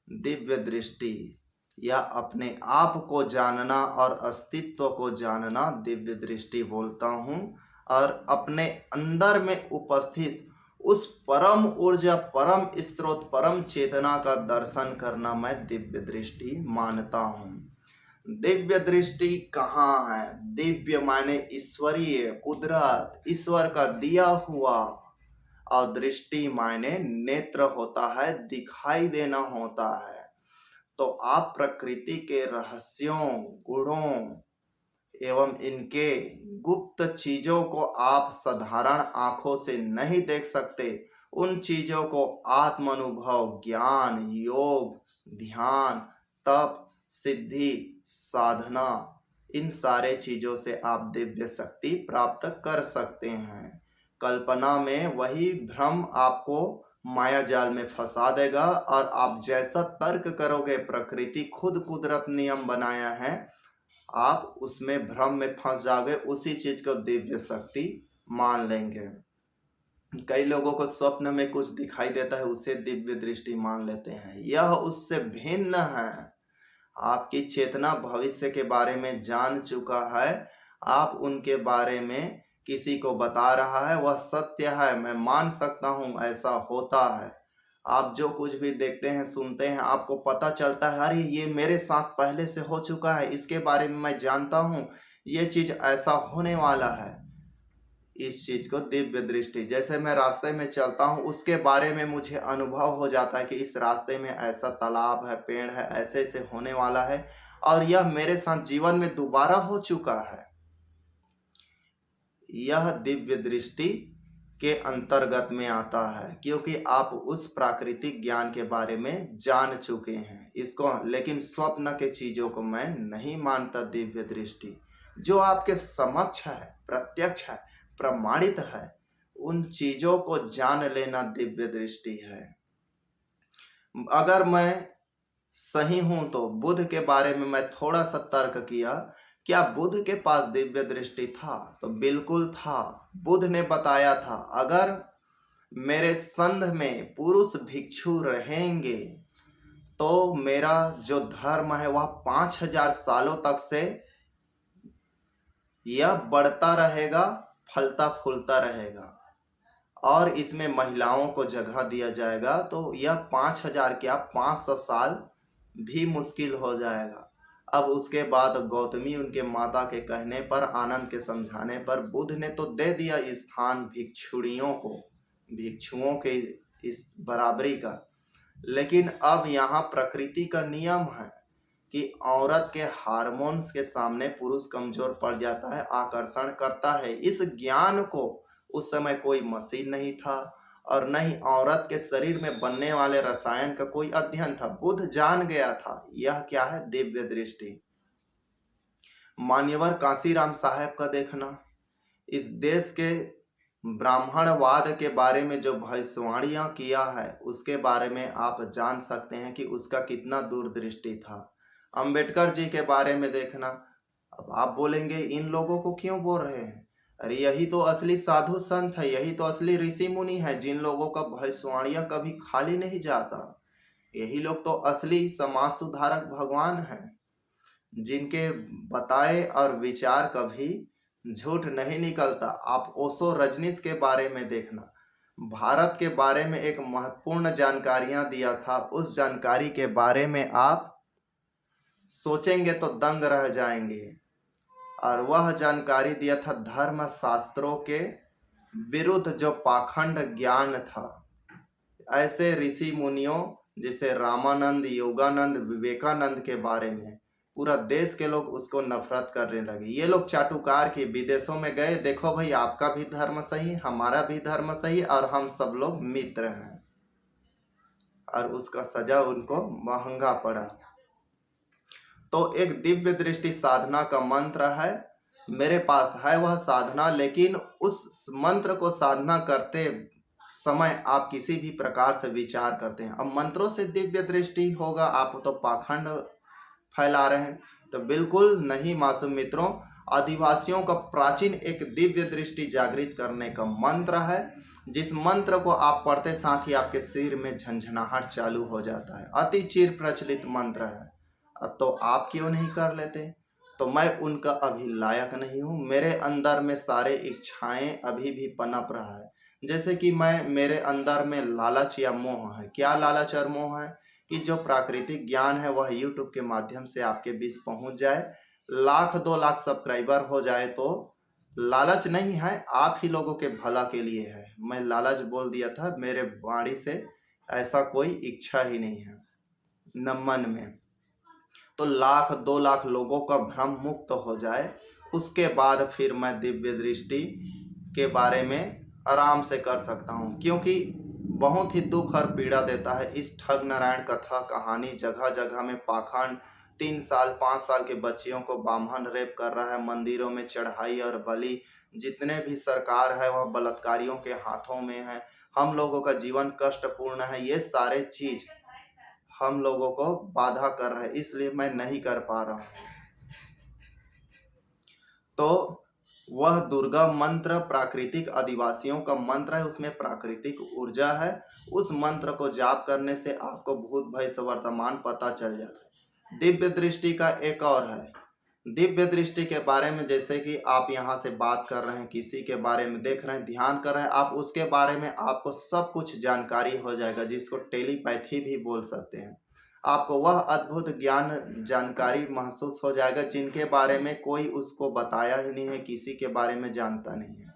दिव्य दृष्टि या अपने आप को जानना और अस्तित्व को जानना दिव्य दृष्टि बोलता हूँ। और अपने अंदर में उपस्थित उस परम ऊर्जा, परम स्रोत, परम चेतना का दर्शन करना मैं दिव्य दृष्टि मानता हूँ। दिव्य दृष्टि कहाँ है? दिव्य माने ईश्वरीय, कुदरत, ईश्वर का दिया हुआ। और दृष्टि माने नेत्र होता है, दिखाई देना होता है। तो आप प्रकृति के रहस्यों, गुणों एवं इनके गुप्त चीजों को आप साधारण आंखों से नहीं देख सकते। उन चीजों को आत्मानुभव, ज्ञान, योग, ध्यान, तप, सिद्धि, साधना, इन सारे चीजों से आप दिव्य शक्ति प्राप्त कर सकते हैं। कल्पना में वही भ्रम आपको माया जाल में फंसा देगा और आप जैसा तर्क करोगे, प्रकृति खुद कुदरत नियम बनाया है, आप उसमें भ्रम में फंस जाओगे, उसी चीज को दिव्य शक्ति मान लेंगे। कई लोगों को स्वप्न में कुछ दिखाई देता है, उसे दिव्य दृष्टि मान लेते हैं। यह उससे भिन्न है। आपकी चेतना भविष्य के बारे में जान चुका है, आप उनके बारे में किसी को बता रहा है, वह सत्य है, मैं मान सकता हूँ, ऐसा होता है। आप जो कुछ भी देखते हैं, सुनते हैं, आपको पता चलता है, अरे ये मेरे साथ पहले से हो चुका है, इसके बारे में मैं जानता हूँ, ये चीज ऐसा होने वाला है। इस चीज को दिव्य दृष्टि, जैसे मैं रास्ते में चलता हूँ, उसके बारे में मुझे अनुभव हो जाता है कि इस रास्ते में ऐसा तालाब है, पेड़ है, ऐसे ऐसे होने वाला है, और यह मेरे साथ जीवन में दोबारा हो चुका है। यह दिव्य दृष्टि के अंतर्गत में आता है, क्योंकि आप उस प्राकृतिक ज्ञान के बारे में जान चुके हैं इसको। लेकिन स्वप्न के चीजों को मैं नहीं मानता दिव्य दृष्टि। जो आपके समक्ष है, प्रत्यक्ष है, प्रमाणित है, उन चीजों को जान लेना दिव्य दृष्टि है। अगर मैं सही हूं तो बुद्ध के बारे में मैं थोड़ा सा तर्क किया, क्या बुद्ध के पास दिव्य दृष्टि था? तो बिल्कुल था। बुद्ध ने बताया था, अगर मेरे संघ में पुरुष भिक्षु रहेंगे तो मेरा जो धर्म है वह 5000 सालों तक से यह बढ़ता रहेगा, फलता फूलता रहेगा, और इसमें महिलाओं को जगह दिया जाएगा। तो यह 5000 क्या 500 साल भी मुश्किल हो जाएगा। अब उसके बाद गौतमी उनके माता के कहने पर, आनंद के समझाने पर, बुद्ध ने तो दे दिया स्थान भिक्षुणियों को, भिक्षुओं के इस बराबरी का। लेकिन अब यहाँ प्रकृति का नियम है कि औरत के हार्मोन्स के सामने पुरुष कमजोर पड़ जाता है, आकर्षण करता है। इस ज्ञान को उस समय कोई मशीन नहीं था, और न ही औरत के शरीर में बनने वाले रसायन का कोई अध्ययन था। बुद्ध जान गया था। यह क्या है? दिव्य दृष्टि। मान्यवर कांशीराम साहब का देखना, इस देश के ब्राह्मणवाद के बारे में जो भविष्यवाणियां किया है, उसके बारे में आप जान सकते हैं कि उसका कितना दूरदृष्टि था। अंबेडकर जी के बारे में देखना। अब आप बोलेंगे इन लोगों को क्यों बोल रहे हैं? अरे यही तो असली साधु संत है, यही तो असली ऋषि मुनि है, जिन लोगों का भविष्यवाणियां कभी खाली नहीं जाता। यही लोग तो असली समाज सुधारक भगवान हैं, जिनके बताए और विचार कभी झूठ नहीं निकलता। आप ओशो रजनीश के बारे में देखना। भारत के बारे में एक महत्वपूर्ण जानकारियां दिया था। उस जानकारी के बारे में आप सोचेंगे तो दंग रह जाएंगे। और वह जानकारी दिया था धर्म शास्त्रों के विरुद्ध जो पाखंड ज्ञान था। ऐसे ऋषि मुनियों जैसे रामानंद, योगानंद, विवेकानंद के बारे में पूरा देश के लोग उसको नफरत करने लगे। ये लोग चाटुकार के विदेशों में गए, देखो भाई आपका भी धर्म सही, हमारा भी धर्म सही, और हम सब लोग मित्र हैं। और उसका सजा उनको महंगा पड़ा। तो एक दिव्य दृष्टि साधना का मंत्र है, मेरे पास है वह साधना। लेकिन उस मंत्र को साधना करते समय आप किसी भी प्रकार से विचार करते हैं। अब मंत्रों से दिव्य दृष्टि होगा, आप तो पाखंड फैला रहे हैं, तो बिल्कुल नहीं मासूम मित्रों। आदिवासियों का प्राचीन एक दिव्य दृष्टि जागृत करने का मंत्र है, जिस मंत्र को आप पढ़ते साथ ही आपके सिर में झंझनाहट चालू हो जाता है। अति चिर प्रचलित मंत्र है। अब तो आप क्यों नहीं कर लेते? तो मैं उनका अभी लायक नहीं हूँ। मेरे अंदर में सारे इच्छाएं अभी भी पनप रहा है। जैसे कि मेरे अंदर में लालच या मोह है। क्या लालच और मोह है? कि जो प्राकृतिक ज्ञान है वह यूट्यूब के माध्यम से आपके बीच पहुंच जाए, 1,00,000 2,00,000 सब्सक्राइबर हो जाए। तो लालच नहीं है, आप ही लोगों के भला के लिए है। मैं लालच बोल दिया था, मेरे वाणी से ऐसा कोई इच्छा ही नहीं है न मन में। तो 1,00,000 2,00,000 लोगों का भ्रम मुक्त हो जाए, उसके बाद फिर मैं दिव्य दृष्टि के बारे में आराम से कर सकता हूँ। क्योंकि बहुत ही दुख और पीड़ा देता है इस ठग नारायण कथा कहानी। जगह जगह में पाखंड, 3 साल 5 साल के बच्चियों को बामहन रेप कर रहा है, मंदिरों में चढ़ाई और बलि, जितने भी सरकार है वह बलात्कारियों के हाथों में है। हम लोगों का जीवन कष्टपूर्ण है। ये सारे चीज हम लोगों को बाधा कर रहा है, इसलिए मैं नहीं कर पा रहा हूँ। तो वह दुर्गा मंत्र प्राकृतिक आदिवासियों का मंत्र है, उसमें प्राकृतिक ऊर्जा है। उस मंत्र को जाप करने से आपको भूत भय से वर्तमान पता चल जाता है। दिव्य दृष्टि का एक और है। दिव्य दृष्टि के बारे में, जैसे कि आप यहाँ से बात कर रहे हैं, किसी के बारे में देख रहे हैं, ध्यान कर रहे हैं, आप उसके बारे में आपको सब कुछ जानकारी हो जाएगा, जिसको टेलीपैथी भी बोल सकते हैं। आपको वह अद्भुत ज्ञान जानकारी महसूस हो जाएगा जिनके बारे में कोई उसको बताया ही नहीं है, किसी के बारे में जानता नहीं है।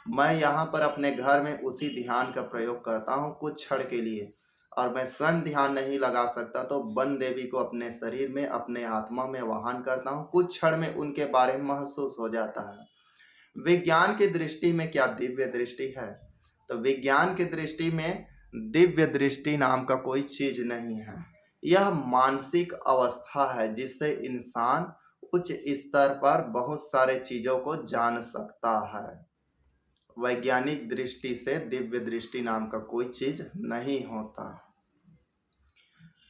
मैं यहाँ पर अपने घर में उसी ध्यान का प्रयोग करता हूँ कुछ क्षण के लिए, और मैं स्वयं ध्यान नहीं लगा सकता तो वन देवी को अपने शरीर में, अपने आत्मा में वाहन करता हूँ। कुछ क्षण में उनके बारे में महसूस हो जाता है। विज्ञान की दृष्टि में क्या दिव्य दृष्टि है? तो विज्ञान की दृष्टि में दिव्य दृष्टि नाम का कोई चीज नहीं है। यह मानसिक अवस्था है जिससे इंसान उच्च स्तर पर बहुत सारे चीजों को जान सकता है। वैज्ञानिक दृष्टि से दिव्य दृष्टि नाम का कोई चीज नहीं होता।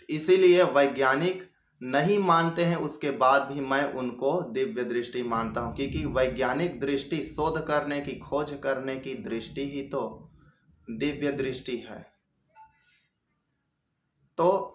इसीलिए वैज्ञानिक नहीं मानते हैं, उसके बाद भी मैं उनको दिव्य दृष्टि मानता हूं, क्योंकि वैज्ञानिक दृष्टि शोध करने की, खोज करने की दृष्टि ही तो दिव्य दृष्टि है। तो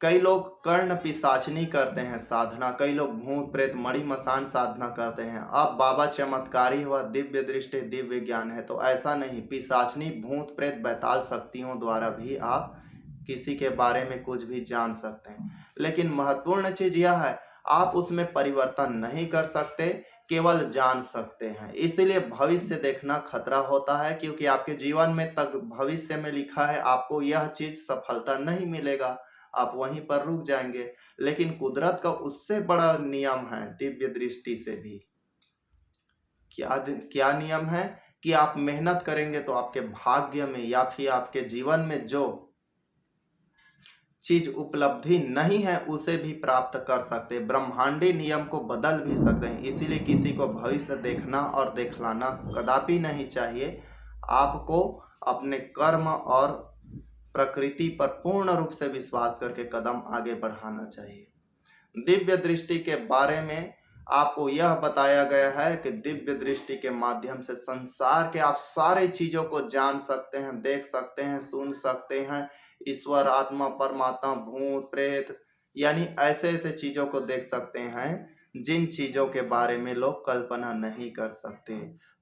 कई लोग कर्ण पिशाचनी करते हैं साधना, कई लोग भूत प्रेत मणि मसान साधना करते हैं। अब बाबा चमत्कारी हुआ, दिव्य दृष्टि दिव्य ज्ञान है, तो ऐसा नहीं। पिशाचनी, भूत प्रेत, बैताल शक्तियों द्वारा भी आप किसी के बारे में कुछ भी जान सकते हैं। लेकिन महत्वपूर्ण चीज यह है, आप उसमें परिवर्तन नहीं कर सकते, केवल जान सकते हैं। इसीलिए भविष्य देखना खतरा होता है, क्योंकि आपके जीवन में तक भविष्य में लिखा है आपको यह चीज सफलता नहीं मिलेगा, आप वहीं पर रुक जाएंगे। लेकिन कुदरत का उससे बड़ा नियम है दिव्य दृष्टि से भी। क्या नियम है? कि आप मेहनत करेंगे तो आपके भाग्य में या फिर आपके जीवन में जो चीज उपलब्धि नहीं है उसे भी प्राप्त कर सकते, ब्रह्मांडी नियम को बदल भी सकते हैं। इसीलिए किसी को भविष्य देखना और देखलाना कदापि नहीं चाहिए। आपको अपने कर्म और प्रकृति पर पूर्ण रूप से विश्वास करके कदम आगे बढ़ाना चाहिए। दिव्य दृष्टि के बारे में आपको यह बताया गया है कि दिव्य दृष्टि के माध्यम से संसार के आप सारे चीजों को जान सकते हैं, देख सकते हैं, सुन सकते हैं। ईश्वर, आत्मा, परमात्मा, भूत प्रेत, यानी ऐसे ऐसे चीजों को देख सकते हैं जिन चीजों के बारे में लोग कल्पना नहीं कर सकते।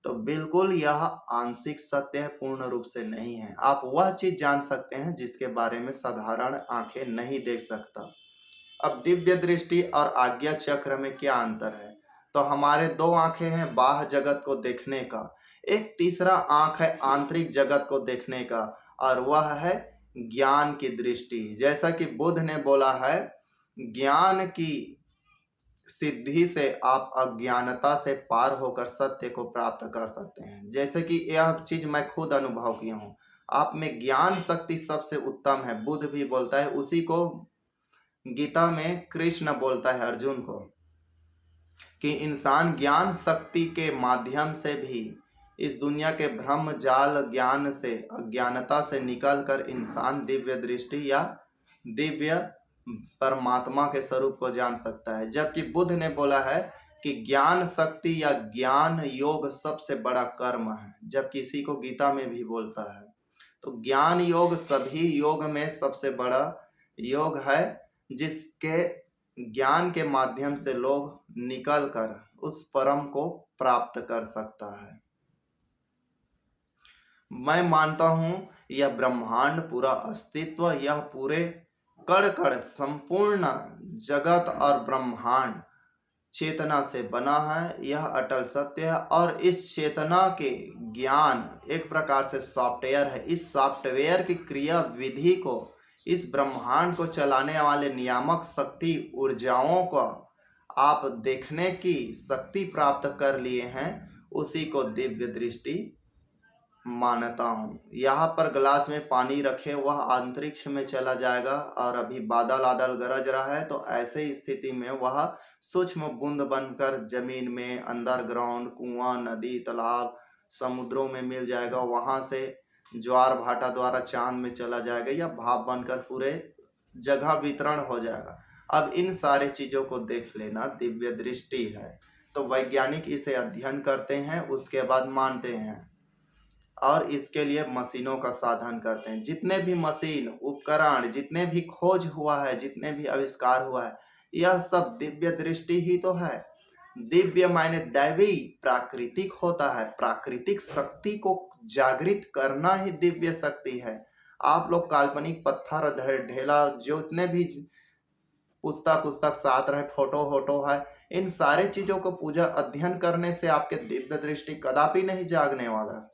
तो बिल्कुल यह आंशिक सत्य है, पूर्ण रूप से नहीं है। आप वह चीज जान सकते हैं जिसके बारे में साधारण आंखें नहीं देख सकता। अब दिव्य दृष्टि और आज्ञा चक्र में क्या अंतर है? तो हमारे 2 आंखें हैं बाह्य जगत को देखने का, एक तीसरा आंख है आंतरिक जगत को देखने का, और वह है ज्ञान की दृष्टि। जैसा कि बुद्ध ने बोला है, ज्ञान की सिद्धि से आप अज्ञानता से पार होकर सत्य को प्राप्त कर सकते हैं। जैसे कि यह चीज मैं खुद अनुभव किया हूँ। आप में ज्ञान शक्ति सबसे उत्तम है, बुद्ध भी बोलता है। उसी को गीता में कृष्ण बोलता है अर्जुन को, कि इंसान ज्ञान शक्ति के माध्यम से भी इस दुनिया के भ्रम जाल ज्ञान से, अज्ञानता से निकलकर इंसान दिव्य दृष्टि या दिव्य परमात्मा के स्वरूप को जान सकता है। जबकि बुद्ध ने बोला है कि ज्ञान शक्ति या ज्ञान योग सबसे बड़ा कर्म है, जबकि इसी को गीता में भी बोलता है। तो ज्ञान योग सभी योग में सबसे बड़ा योग है, जिसके ज्ञान के माध्यम से लोग निकल कर उस परम को प्राप्त कर सकता है। मैं मानता हूं यह ब्रह्मांड, पूरा अस्तित्व, यह पूरे कण कण संपूर्ण जगत और ब्रह्मांड चेतना से बना है, यह अटल सत्य है। और इस चेतना के ज्ञान एक प्रकार से सॉफ्टवेयर है। इस सॉफ्टवेयर की क्रिया विधि को, इस ब्रह्मांड को चलाने वाले नियामक शक्ति ऊर्जाओं को आप देखने की शक्ति प्राप्त कर लिए हैं, उसी को दिव्य दृष्टि मानता हूँ। यहाँ पर गिलास में पानी रखे, वह अंतरिक्ष में चला जाएगा और अभी बादल आदल गरज रहा है, तो ऐसे स्थिति में वह सूक्ष्म बूंद बनकर जमीन में, अंडरग्राउंड, कुआं, नदी, तालाब, समुद्रों में मिल जाएगा। वहां से ज्वार भाटा द्वारा चांद में चला जाएगा या भाप बनकर पूरे जगह वितरण हो जाएगा। अब इन सारे चीजों को देख लेना दिव्य दृष्टि है। तो वैज्ञानिक इसे अध्ययन करते हैं, उसके बाद मानते हैं और इसके लिए मशीनों का साधन करते हैं। जितने भी मशीन उपकरण, जितने भी खोज हुआ है, जितने भी आविष्कार हुआ है, यह सब दिव्य दृष्टि ही तो है। दिव्य मायने दैवी, प्राकृतिक होता है। प्राकृतिक शक्ति को जागृत करना ही दिव्य शक्ति है। आप लोग काल्पनिक पत्थर ढेला, जो इतने भी पुस्तक साथ रहे, फोटो है, इन सारे चीजों को पूजा अध्ययन करने से आपके दिव्य दृष्टि कदापि नहीं जागने वाला।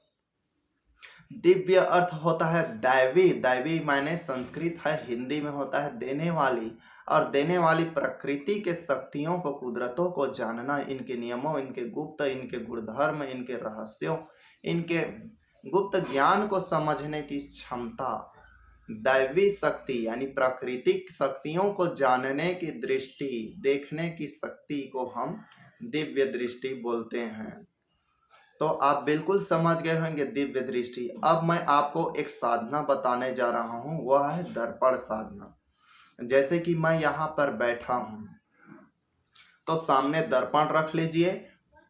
दिव्य अर्थ होता है दैवी। दैवी मायने संस्कृत है, हिंदी में होता है देने वाली। और देने वाली प्रकृति के शक्तियों को, कुदरतों को जानना, इनके नियमों, इनके गुप्त, इनके गुणधर्म, इनके रहस्यों, इनके गुप्त ज्ञान को समझने की क्षमता, दैवी शक्ति यानी प्राकृतिक शक्तियों को जानने की दृष्टि, देखने की शक्ति को हम दिव्य दृष्टि बोलते हैं। तो आप बिल्कुल समझ गए होंगे दिव्य दृष्टि। अब मैं आपको एक साधना बताने जा रहा हूँ, वह है दर्पण साधना। जैसे कि मैं यहाँ पर बैठा हूँ, तो सामने दर्पण रख लीजिए,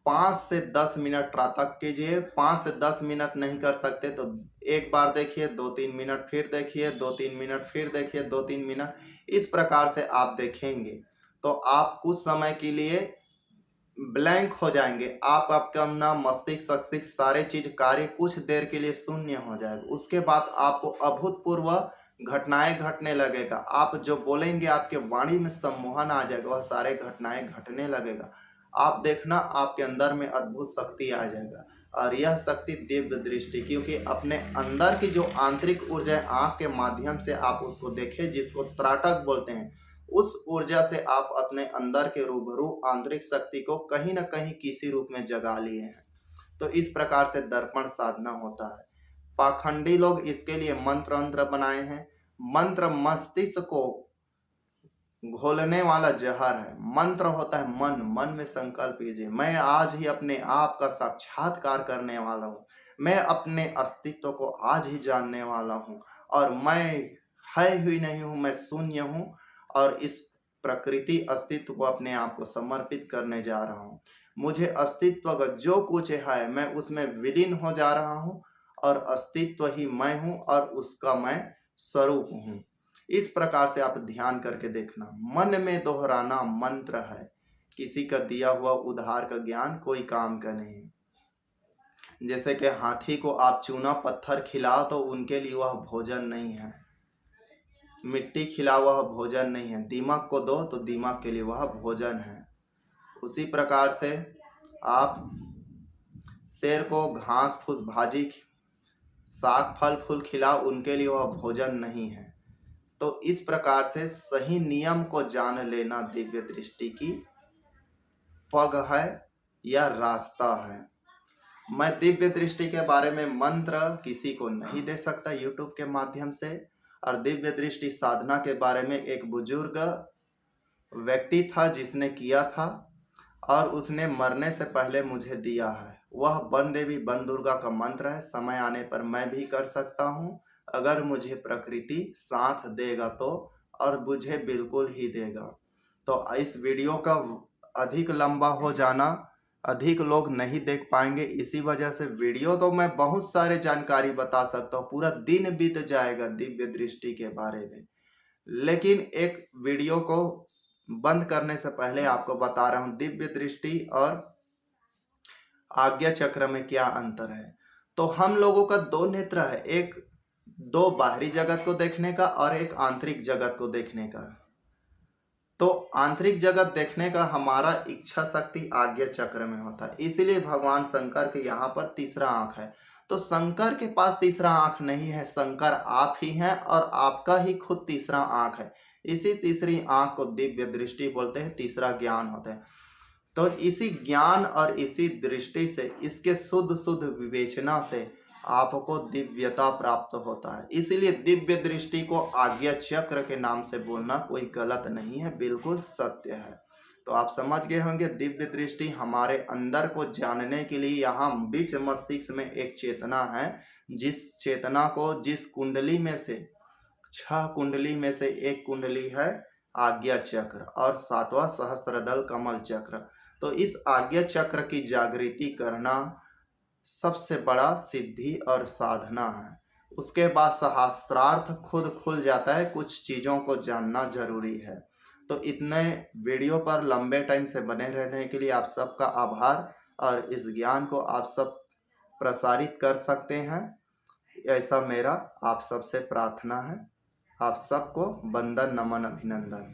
5 से 10 मिनट तक कीजिए। 5 से 10 मिनट नहीं कर सकते तो एक बार देखिए, 2-3 मिनट फिर देखिए, 2-3 मिनट फिर देखिए, 2-3 मिनट, इस प्रकार से आप देखेंगे तो आप कुछ समय के लिए ब्लैंक हो जाएंगे। आपका ना मस्तिष्क सारे चीज कार्य कुछ देर के लिए शून्य हो जाएगा। उसके बाद आपको अभूतपूर्व घटनाएं घटने लगेगा। आप जो बोलेंगे आपके वाणी में सम्मोहन आ जाएगा, वह सारे घटनाएं घटने लगेगा। आप देखना आपके अंदर में अद्भुत शक्ति आ जाएगा। और यह शक्ति दिव्य दृष्टि, क्योंकि अपने अंदर की जो आंतरिक ऊर्जा है, आंख के माध्यम से आप उसको देखें, जिसको त्राटक बोलते हैं, उस ऊर्जा से आप अपने अंदर के रूबरू आंतरिक शक्ति को कहीं ना कहीं किसी रूप में जगा लिए हैं। तो इस प्रकार से दर्पण साधना होता है। पाखंडी लोग इसके लिए मंत्र अंत्र बनाए हैं। मंत्र मस्तिष्क को घोलने वाला जहर है। मंत्र होता है मन। मन में संकल्प कीजिए, मैं आज ही अपने आप का साक्षात्कार करने वाला हूँ, मैं अपने अस्तित्व को आज ही जानने वाला हूँ, और मैं है ही नहीं हूँ, मैं शून्य हूँ, और इस प्रकृति अस्तित्व को अपने आप को समर्पित करने जा रहा हूँ। मुझे अस्तित्व का जो कुछ है मैं उसमें विलीन हो जा रहा हूँ, और अस्तित्व ही मैं हूँ और उसका मैं स्वरूप हूँ। इस प्रकार से आप ध्यान करके देखना। मन में दोहराना मंत्र है। किसी का दिया हुआ उधार का ज्ञान कोई काम का नहीं। जैसे कि हाथी को आप चूना पत्थर खिलाओ तो उनके लिए वह भोजन नहीं है। मिट्टी खिलाओ वह भोजन नहीं है। दीमक को दो तो दीमक के लिए वह भोजन है। उसी प्रकार से आप शेर को घास फूस भाजी, साग फल फूल खिलाओ, उनके लिए वह भोजन नहीं है। तो इस प्रकार से सही नियम को जान लेना दिव्य दृष्टि की पग है या रास्ता है। मैं दिव्य दृष्टि के बारे में मंत्र किसी को नहीं दे सकता यूट्यूब के माध्यम से। और दिव्य दृष्टि साधना के बारे में एक बुजुर्ग व्यक्ति था जिसने किया था, और उसने मरने से पहले मुझे दिया है। वह वन देवी वन दुर्गा का मंत्र है। समय आने पर मैं भी कर सकता हूँ, अगर मुझे प्रकृति साथ देगा तो, और मुझे बिल्कुल ही देगा। तो इस वीडियो का अधिक लंबा हो जाना, अधिक लोग नहीं देख पाएंगे, इसी वजह से वीडियो तो मैं बहुत सारे जानकारी बता सकता हूँ, पूरा दिन बीत जाएगा दिव्य दृष्टि के बारे में। लेकिन एक वीडियो को बंद करने से पहले आपको बता रहा हूँ दिव्य दृष्टि और आज्ञा चक्र में क्या अंतर है। तो हम लोगों का दो नेत्र है, एक दो बाहरी जगत को देखने का और एक आंतरिक जगत को देखने का। तो आंतरिक जगत देखने का हमारा इच्छा शक्ति आज्ञा चक्र में होता है, इसीलिए भगवान शंकर के यहाँ पर तीसरा आंख है। तो शंकर के पास तीसरा आंख नहीं है, शंकर आप ही हैं और आपका ही खुद तीसरा आंख है। इसी तीसरी आंख को दिव्य दृष्टि बोलते हैं, तीसरा ज्ञान होता है। तो इसी ज्ञान और इसी दृष्टि से, इसके शुद्ध शुद्ध विवेचना से आपको दिव्यता प्राप्त होता है। इसीलिए दिव्य दृष्टि को आज्ञा चक्र के नाम से बोलना कोई गलत नहीं है, बिल्कुल सत्य है। तो आप समझ गए होंगे, दिव्य दृष्टि हमारे अंदर को जानने के लिए, यहाँ बीच मस्तिष्क में एक चेतना है, जिस चेतना को, जिस कुंडली में से 6 कुंडली में से एक कुंडली है आज्ञा चक्र और 7वां सहस्त्रदल कमल चक्र। तो इस आज्ञा चक्र की जागृति करना सबसे बड़ा सिद्धि और साधना है। उसके बाद सहस्त्रार्थ खुद खुल जाता है, कुछ चीज़ों को जानना जरूरी है। तो इतने वीडियो पर लंबे टाइम से बने रहने के लिए आप सबका आभार, और इस ज्ञान को आप सब प्रसारित कर सकते हैं, ऐसा मेरा आप सबसे प्रार्थना है। आप सबको वंदन, नमन, अभिनंदन।